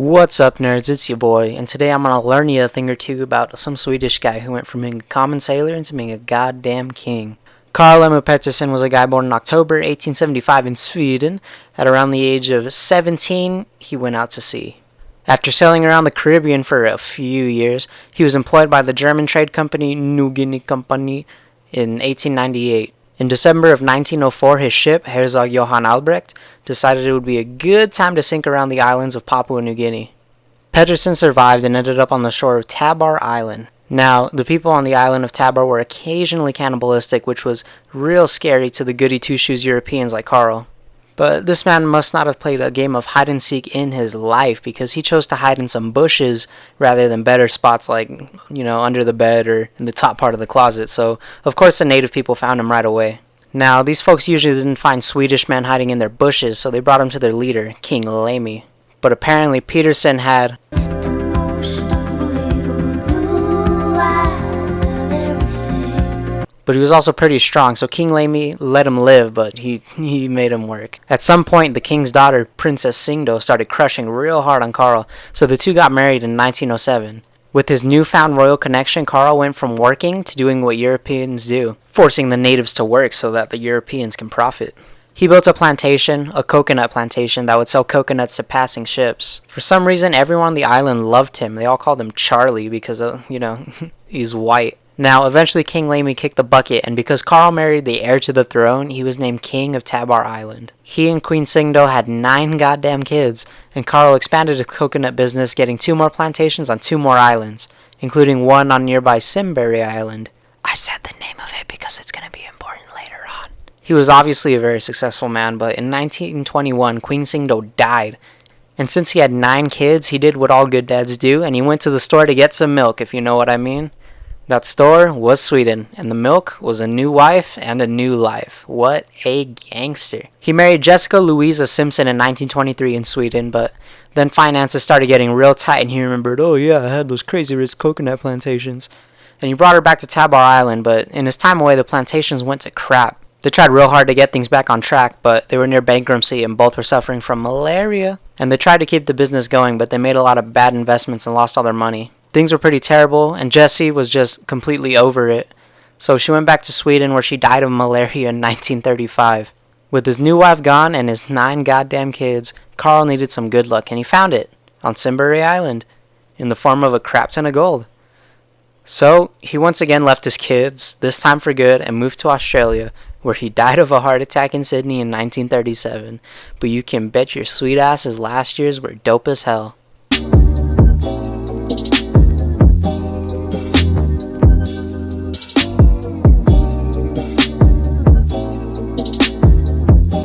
What's up, nerds? It's your boy, and today I'm gonna learn you a thing or two about some Swedish guy who went from being a common sailor into being a goddamn king. Carl Emil Petterson was a guy born in October 1875 in Sweden. At around the age of 17, he went out to sea. After sailing around the Caribbean for a few years, he was employed by the German trade company New Guinea Company in 1898. In December of 1904, his ship, Herzog Johann Albrecht, decided it would be a good time to sink around the islands of Papua New Guinea. Petterson survived and ended up on the shore of Tabar Island. Now, the people on the island of Tabar were occasionally cannibalistic, which was real scary to the goody two-shoes Europeans like Carl. But this man must not have played a game of hide-and-seek in his life, because he chose to hide in some bushes rather than better spots like, under the bed or in the top part of the closet. So, of course, the native people found him right away. Now, these folks usually didn't find Swedish men hiding in their bushes, so they brought him to their leader, King Emil. But apparently, Petterson had But he was also pretty strong, so King Emil let him live, but he made him work. At some point, the king's daughter, Princess Singdo, started crushing real hard on Carl, so the two got married in 1907. With his newfound royal connection, Carl went from working to doing what Europeans do, forcing the natives to work so that the Europeans can profit. He built a plantation, a coconut plantation, that would sell coconuts to passing ships. For some reason, everyone on the island loved him. They all called him Charlie because, he's white. Now, eventually King Emil kicked the bucket, and because Carl married the heir to the throne, he was named King of Tabar Island. He and Queen Singdo had 9 goddamn kids, and Carl expanded his coconut business, getting 2 more plantations on 2 more islands, including one on nearby Simberry Island. I said the name of it because it's going to be important later on. He was obviously a very successful man, but in 1921, Queen Singdo died. And since he had 9 kids, he did what all good dads do, and he went to the store to get some milk, if you know what I mean. That store was Sweden, and the milk was a new wife and a new life. What a gangster. He married Jessica Louisa Simpson in 1923 in Sweden, but then finances started getting real tight, and he remembered, oh yeah, I had those crazy rich coconut plantations. And he brought her back to Tabar Island, but in his time away, the plantations went to crap. They tried real hard to get things back on track, but they were near bankruptcy, and both were suffering from malaria. And they tried to keep the business going, but they made a lot of bad investments and lost all their money. Things were pretty terrible, and Jessie was just completely over it. So she went back to Sweden, where she died of malaria in 1935. With his new wife gone and his 9 goddamn kids, Carl needed some good luck, and he found it on Simberry Island in the form of a crap ton of gold. So he once again left his kids, this time for good, and moved to Australia, where he died of a heart attack in Sydney in 1937. But you can bet your sweet ass his last years were dope as hell.